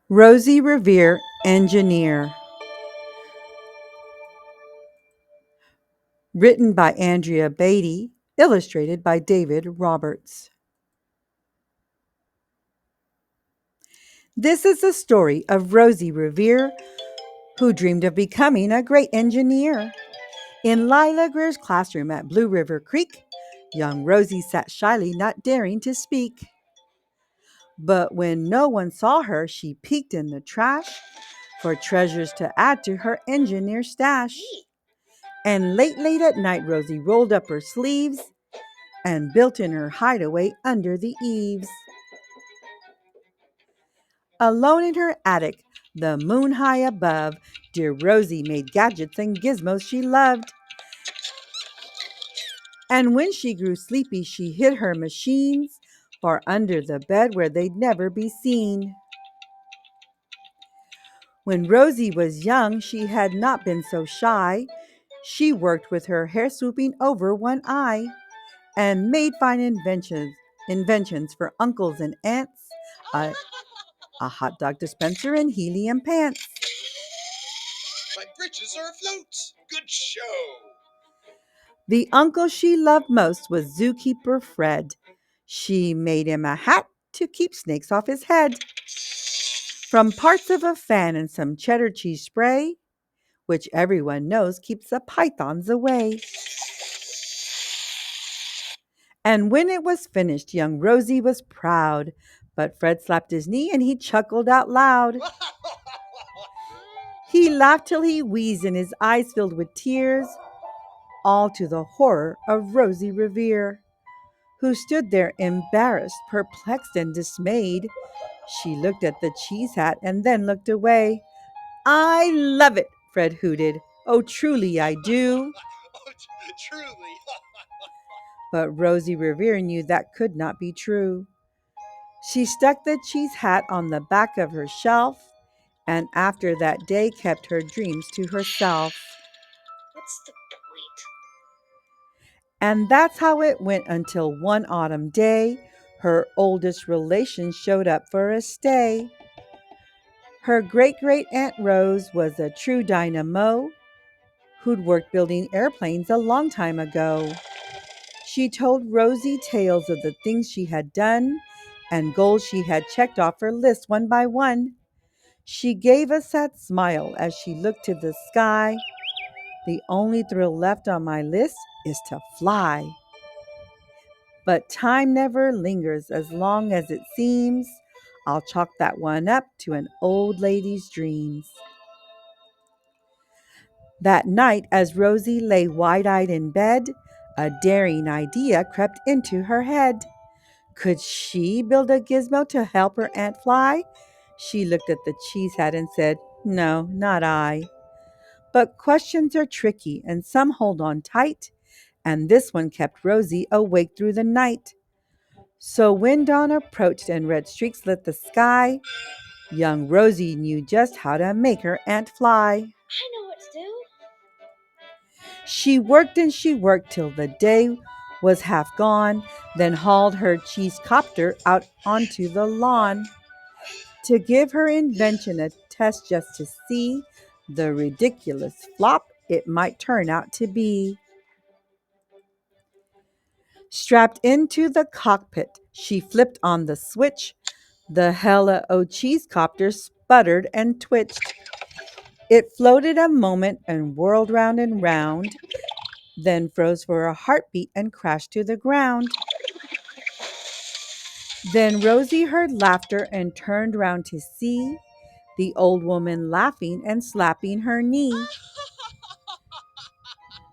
Rosie Revere, engineer. Written by Andrea Beatty, illustrated by David Roberts. This is the story of Rosie Revere, who dreamed of becoming a great engineer. In Lila Greer's classroom at Blue River Creek, young Rosie sat shyly, not daring to speak. But when no one saw her, she peeked in the trash for treasures to add to her engineer stash. And late at night, Rosie rolled up her sleeves and built in her hideaway under the eaves. Alone in her attic, the moon high above, dear Rosie made gadgets and gizmos she loved. And when she grew sleepy, she hid her machines far under the bed where they'd never be seen. When Rosie was young, she had not been so shy. She worked with her hair swooping over one eye and made fine inventions for uncles and aunts, a hot dog dispenser and helium pants. My britches are afloat. Good show. The uncle she loved most was zookeeper Fred. She made him a hat to keep snakes off his head. From parts of a fan and some cheddar cheese spray, which everyone knows keeps the pythons away. And when it was finished, young Rosie was proud, but Fred slapped his knee and he chuckled out loud. He laughed till he wheezed and his eyes filled with tears, all to the horror of Rosie Revere, who stood there embarrassed, perplexed, and dismayed. She looked at the cheese hat and then looked away. "I love it," Fred hooted. "Oh, truly I do." Oh, truly. But Rosie Revere knew that could not be true. She stuck the cheese hat on the back of her shelf, and after that day kept her dreams to herself. What's the point? And that's how it went until one autumn day, her oldest relation showed up for a stay. Her great Aunt Rose was a true dynamo who'd worked building airplanes a long time ago. She told Rosie tales of the things she had done and goals she had checked off her list one by one. She gave a sad smile as she looked to the sky. "The only thrill left on my list is to fly." But time never lingers as long as it seems. I'll chalk that one up to an old lady's dreams. That night, as Rosie lay wide-eyed in bed, a daring idea crept into her head. Could she build a gizmo to help her aunt fly? She looked at the cheese hat and said, "No, not I." But questions are tricky and some hold on tight, and this one kept Rosie awake through the night. So when dawn approached and red streaks lit the sky, young Rosie knew just how to make her aunt fly. I know what to do. She worked and she worked till the day was half gone, then hauled her cheese copter out onto the lawn to give her invention a test just to see the ridiculous flop it might turn out to be. Strapped into the cockpit, she flipped on the switch. The hella o cheese copter sputtered and twitched. It floated a moment and whirled round and round, then froze for a heartbeat and crashed to the ground. Then Rosie heard laughter and turned round to see the old woman laughing and slapping her knee.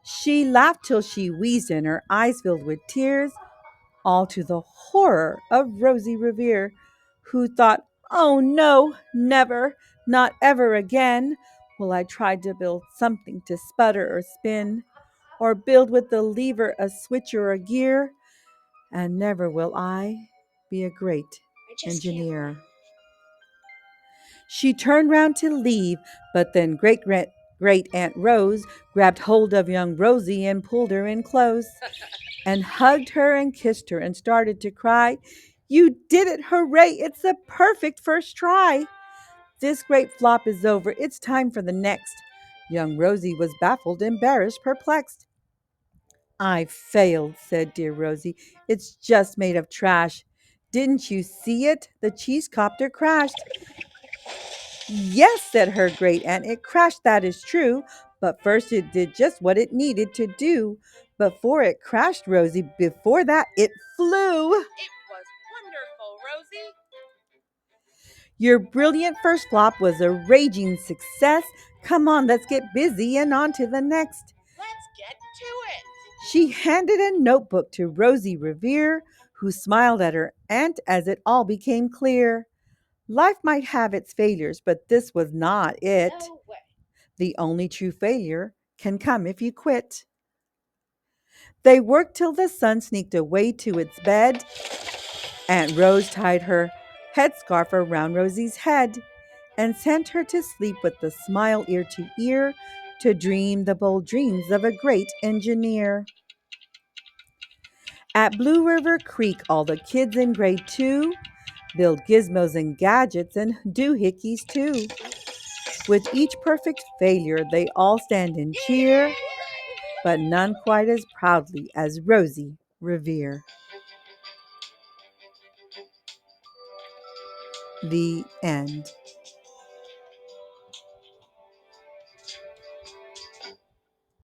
She laughed till she wheezed and her eyes filled with tears, all to the horror of Rosie Revere, who thought, "Oh no, never, not ever again will I try to build something to sputter or spin, or build with the lever a switch or a gear, and never will I be a great engineer." She turned round to leave, but then great Aunt Rose grabbed hold of young Rosie and pulled her in close and hugged her and kissed her and started to cry. "You did it! Hooray! It's the perfect first try." this great flop is over, it's time for the next. Young Rosie was baffled, embarrassed, perplexed. I failed, said dear Rosie. It's just made of trash. Didn't you see it? The cheese copter crashed. Yes, said her great aunt, it crashed, that is true. But first it did just what it needed to do. Before it crashed, Rosie, before that it flew. It was wonderful, Rosie. Your brilliant first flop was a raging success. Come on, let's get busy and on to the next. Let's get to it. She handed a notebook to Rosie Revere, who smiled at her aunt as it all became clear. Life might have its failures, but this was not it. No way. The only true failure can come if you quit. They worked till the sun sneaked away to its bed. Aunt Rose tied her headscarf around Rosie's head and sent her to sleep with the smile ear to ear to dream the bold dreams of a great engineer. At Blue River Creek, all the kids in grade 2 build gizmos and gadgets and doohickeys too. With each perfect failure, they all stand and cheer, but none quite as proudly as Rosie Revere. The end.